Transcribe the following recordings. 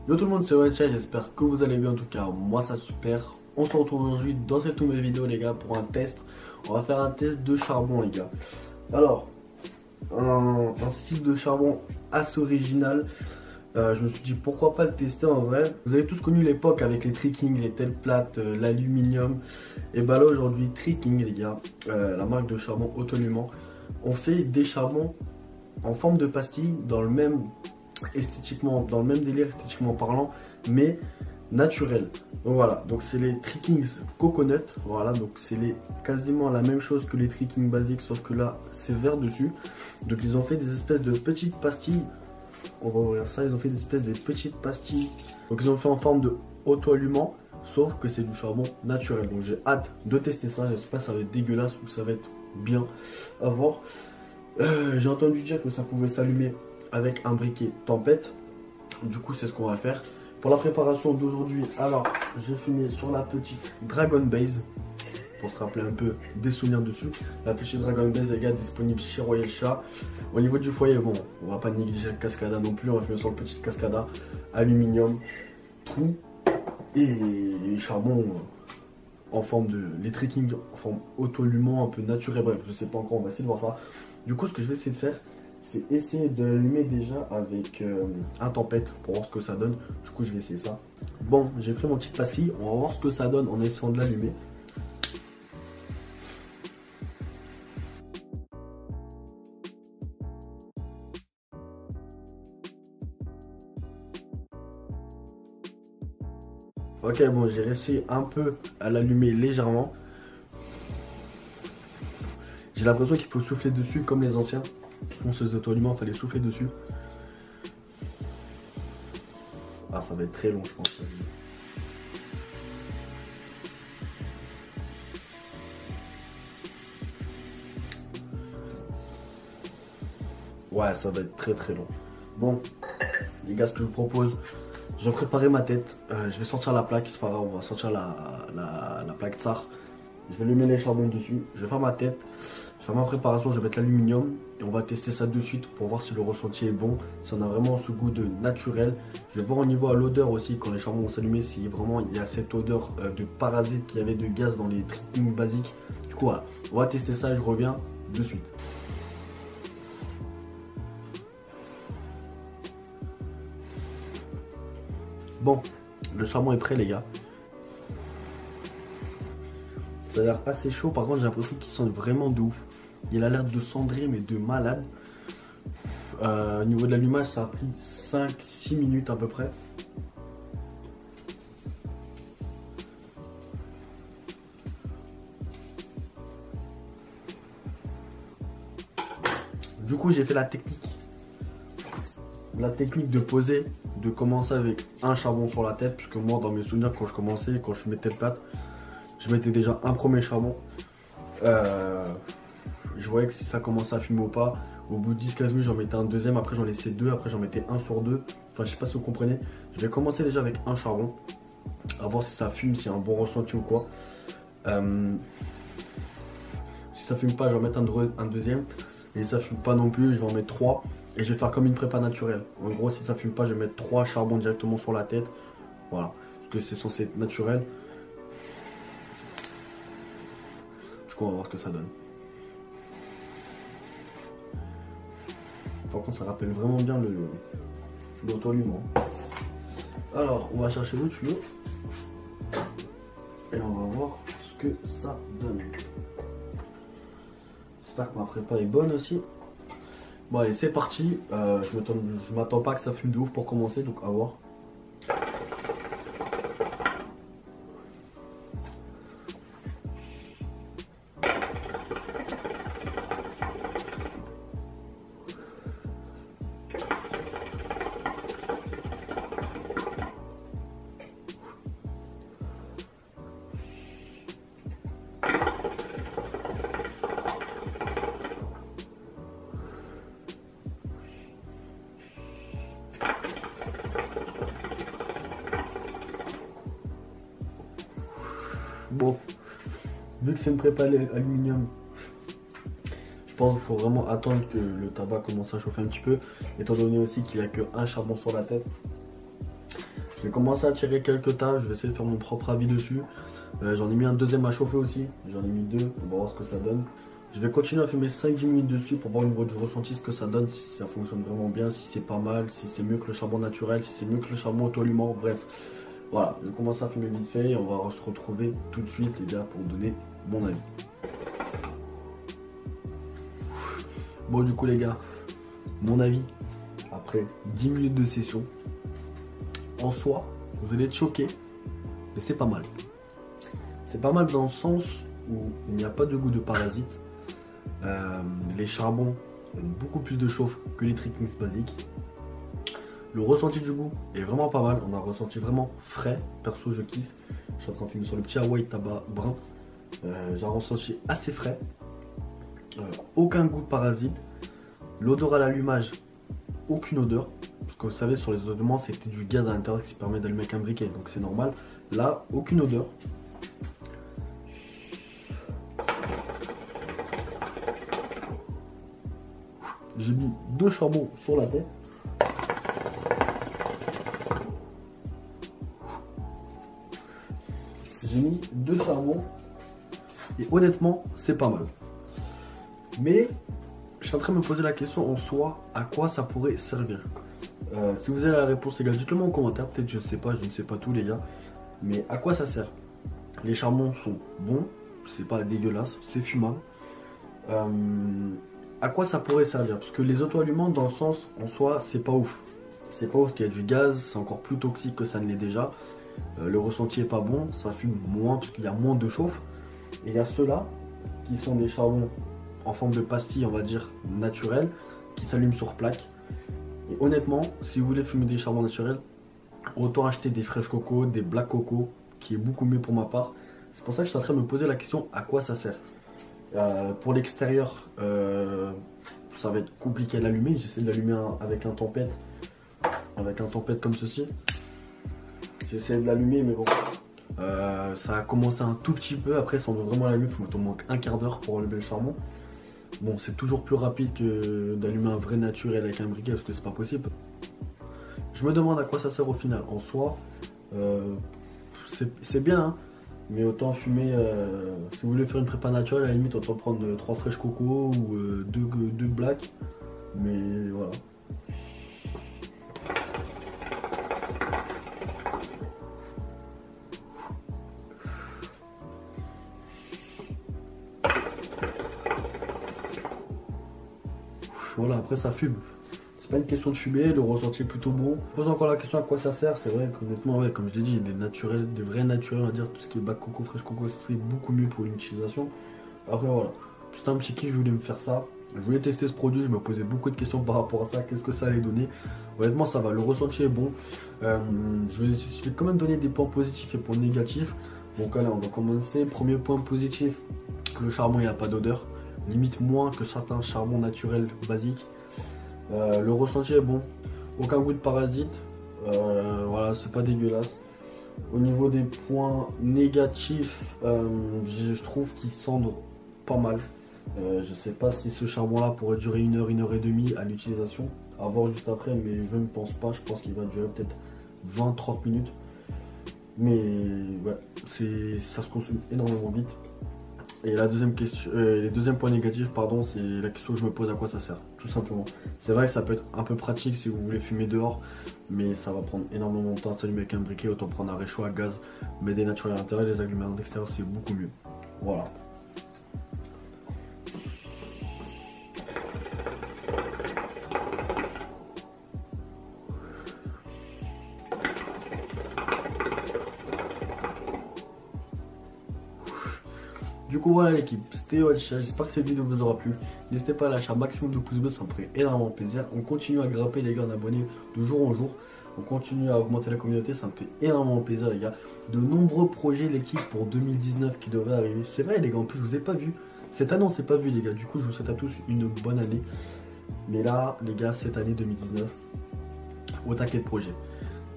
Yo tout le monde, c'est Wencha, j'espère que vous allez bien. En tout cas, moi ça super. On se retrouve aujourd'hui dans cette nouvelle vidéo, les gars, pour un test. On va faire un test de charbon, les gars. Alors, un style de charbon assez original. Je me suis dit pourquoi pas le tester en vrai. Vous avez tous connu l'époque avec les Tricking, les telles plates, l'aluminium. Et bah là aujourd'hui, Tricking, les gars, la marque de charbon autonumant, on fait des charbons en forme de pastille dans le même dans le même délire esthétiquement parlant, mais naturel. Donc voilà, donc c'est les Trickings Coconut. Voilà, donc c'est quasiment la même chose que les Tricking basiques, sauf que là c'est vert dessus. Donc ils ont fait des espèces de petites pastilles. On va ouvrir ça, ils ont fait des espèces de petites pastilles. Donc ils ont fait en forme de auto-allumant, sauf que c'est du charbon naturel. Donc j'ai hâte de tester ça. J'espère que ça va être dégueulasse ou ça va être bien à voir. J'ai entendu dire que ça pouvait s'allumer avec un briquet tempête. Du coup c'est ce qu'on va faire pour la préparation d'aujourd'hui. Alors j'ai fumé sur la petite Dragon Base pour se rappeler un peu des souvenirs dessus. La petite Dragon Base, les gars, disponible chez Royal Chat. Au niveau du foyer, bon, on va pas négliger le Cascada non plus. On va fumer sur le petit Cascada, aluminium, trou et les charbons en forme de les Tricking en forme auto-allumant, un peu naturel. Bref, je sais pas encore, on va essayer de voir ça. Du coup ce que je vais essayer de faire, c'est essayer de l'allumer déjà avec un tempête pour voir ce que ça donne. Du coup je vais essayer ça. Bon, j'ai pris mon petite pastille, on va voir ce que ça donne en essayant de l'allumer. Ok, bon, j'ai réussi un peu à l'allumer légèrement. J'ai l'impression qu'il faut souffler dessus comme les anciens. Fonceuse auto-allumant, il fallait souffler dessus. Ah, ça va être très long, je pense. Ouais, ça va être très très long. Bon, les gars, ce que je vous propose, je vais préparer ma tête. Je vais sortir la plaque, c'est pas grave, on va sortir la plaque Tsar. Je vais allumer les charbons dessus. Je vais faire ma tête. Je vais faire ma préparation, je vais mettre l'aluminium. Et on va tester ça de suite pour voir si le ressenti est bon. Si on a vraiment ce goût de naturel. Je vais voir au niveau à l'odeur aussi, quand les charbons vont s'allumer, si vraiment il y a cette odeur de parasite qu'il y avait de gaz dans les Tricking basiques. Du coup, voilà. On va tester ça et je reviens de suite. Bon, le charbon est prêt, les gars. Ça a l'air assez chaud, par contre j'ai l'impression qu'il sent vraiment de ouf. Il a l'air de cendrer mais de malade. Au niveau de l'allumage ça a pris 5-6 minutes à peu près. Du coup j'ai fait la technique. La technique de poser, de commencer avec un charbon sur la tête. Puisque moi dans mes souvenirs quand je commençais, quand je mettais le plat, je mettais déjà un premier charbon. Je voyais que si ça commençait à fumer ou pas. Au bout de 10-15 minutes, j'en mettais un deuxième. Après, j'en laissais deux. Après, j'en mettais un sur deux. Enfin, je sais pas si vous comprenez. Je vais commencer déjà avec un charbon. À voir si ça fume, s'il y a un bon ressenti ou quoi. Si ça fume pas, je vais en mettre un deuxième. Et si ça fume pas non plus, je vais en mettre trois. Et je vais faire comme une prépa naturelle. En gros, si ça fume pas, je vais mettre 3 charbons directement sur la tête. Voilà. Parce que c'est censé être naturel. Du coup, on va voir ce que ça donne. Par contre, ça rappelle vraiment bien l'auto-allumant. Alors, on va chercher le tuyau. Et on va voir ce que ça donne. J'espère que ma prépa est bonne aussi. Bon, allez, c'est parti. Je m'attends pas que ça fume de ouf pour commencer, donc à voir. Bon, vu que c'est une prépa aluminium, je pense qu'il faut vraiment attendre que le tabac commence à chauffer un petit peu, étant donné aussi qu'il n'y a qu'un charbon sur la tête. Je vais commencer à tirer quelques tas, je vais essayer de faire mon propre avis dessus. J'en ai mis un deuxième à chauffer aussi, j'en ai mis deux, on va voir ce que ça donne. Je vais continuer à fumer 5-10 minutes dessus pour voir au niveau du ressenti ce que ça donne, si ça fonctionne vraiment bien, si c'est pas mal, si c'est mieux que le charbon naturel, si c'est mieux que le charbon auto-allumant, bref. Voilà, je commence à fumer vite fait et on va se retrouver tout de suite les gars pour vous donner mon avis. Bon du coup les gars, mon avis, après 10 minutes de session, en soi, vous allez être choqués, mais c'est pas mal. C'est pas mal dans le sens où il n'y a pas de goût de parasite. Les charbons ont beaucoup plus de chauffe que les Trick Mix basiques. Le ressenti du goût est vraiment pas mal. On a un ressenti vraiment frais. Perso, je kiffe. Je suis en train de fumer sur le petit Hawaii tabac brun. J'ai un ressenti assez frais. Aucun goût de parasite. L'odeur à l'allumage, aucune odeur. Parce que vous savez, sur les odeurs, c'était du gaz à l'intérieur qui permet d'allumer avec un briquet. Donc c'est normal. Là, aucune odeur. J'ai mis 2 charbons sur la tête. J'ai mis 2 charbons. Et honnêtement, c'est pas mal. Mais je suis en train de me poser la question en soi, à quoi ça pourrait servir. Si vous avez la réponse les gars, dites-le moi en commentaire. Peut-être je ne sais pas tout les gars. Mais à quoi ça sert? Les charbons sont bons, c'est pas dégueulasse, c'est fumable. À quoi ça pourrait servir? Parce que les auto-allumants dans le sens en soi c'est pas ouf. C'est pas ouf parce qu'il y a du gaz, c'est encore plus toxique que ça ne l'est déjà. Le ressenti est pas bon, ça fume moins parce qu'il y a moins de chauffe. Et il y a ceux-là qui sont des charbons en forme de pastille on va dire naturels qui s'allument sur plaque. Et honnêtement si vous voulez fumer des charbons naturels, autant acheter des fresh coco, des black coco qui est beaucoup mieux pour ma part. C'est pour ça que je suis en train de me poser la question à quoi ça sert. Pour l'extérieur, ça va être compliqué à l'allumer. J'essaie de l'allumer avec un tempête comme ceci. J'essaie de l'allumer, mais bon, ça a commencé un tout petit peu. Après, si on veut vraiment l'allumer, il faut au moins un quart d'heure pour allumer le charbon. Bon, c'est toujours plus rapide que d'allumer un vrai naturel avec un briquet parce que c'est pas possible. Je me demande à quoi ça sert au final. En soi, c'est bien. Hein. Mais autant fumer, si vous voulez faire une prépa naturelle, à la limite autant prendre 3 fresh coco ou 2 black. Mais voilà. Voilà, après ça fume. C'est pas une question de fumer, le ressenti est plutôt bon. Pose encore la question à quoi ça sert, c'est vrai qu'honnêtement, ouais, comme je l'ai dit, des naturels, des vrais naturels, on va dire, tout ce qui est black coco, fresh coco, ça serait beaucoup mieux pour une utilisation. Après voilà, c'était un petit kiff, je voulais me faire ça. Je voulais tester ce produit, je me posais beaucoup de questions par rapport à ça, qu'est-ce que ça allait donner. Honnêtement ça va, le ressenti est bon. Je vais quand même donner des points positifs et points négatifs. Donc là on va commencer, premier point positif, le charbon il n'a pas d'odeur. Limite moins que certains charbons naturels basiques. Le ressenti est bon, aucun goût de parasite, voilà, c'est pas dégueulasse. Au niveau des points négatifs, je trouve qu'ils sentent pas mal. Je sais pas si ce charbon là pourrait durer 1 heure, 1 heure et demie à l'utilisation, à voir juste après, mais je ne pense pas, je pense qu'il va durer peut-être 20-30 minutes. Mais ouais, ça se consomme énormément vite. Et la deuxième question, les deuxièmes points négatifs, pardon, c'est la question que je me pose à quoi ça sert, tout simplement. C'est vrai que ça peut être un peu pratique si vous voulez fumer dehors, mais ça va prendre énormément de temps à s'allumer avec un briquet, autant prendre un réchaud à gaz, mais des naturels à l'intérieur, les allumer à l'extérieur, c'est beaucoup mieux. Voilà. Du coup voilà l'équipe, c'était Oatisha, j'espère que cette vidéo vous aura plu. N'hésitez pas à lâcher un maximum de pouces bleus, ça me ferait énormément plaisir. On continue à grimper les gars en abonnés de jour en jour. On continue à augmenter la communauté, ça me fait énormément plaisir les gars. De nombreux projets l'équipe pour 2019 qui devraient arriver. C'est vrai les gars, en plus je vous ai pas vu. Cette année on s'est pas vu les gars, du coup je vous souhaite à tous une bonne année. Mais là les gars, cette année 2019, au taquet de projets.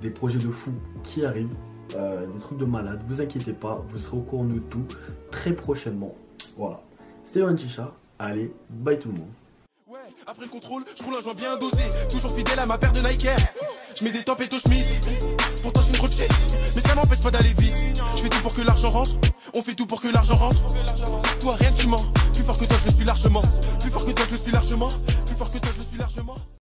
Des projets de fou qui arrivent. Des trucs de malade, vous inquiétez pas, vous serez au courant de tout très prochainement. Voilà, c'était Oatisha, allez, bye tout le monde. Ouais, après le contrôle, je roule un joint bien dosé, toujours fidèle à ma paire de Nike Air. Je mets des tempêtes au Schmitt, pourtant je suis m'intéresse pas d'aller vite. Je fais tout pour que l'argent rentre. On fait tout pour que l'argent rentre. Toi, rien que tu mens. Plus fort que toi, je le suis largement. Plus fort que toi, je le suis largement. Plus fort que toi, je le suis largement.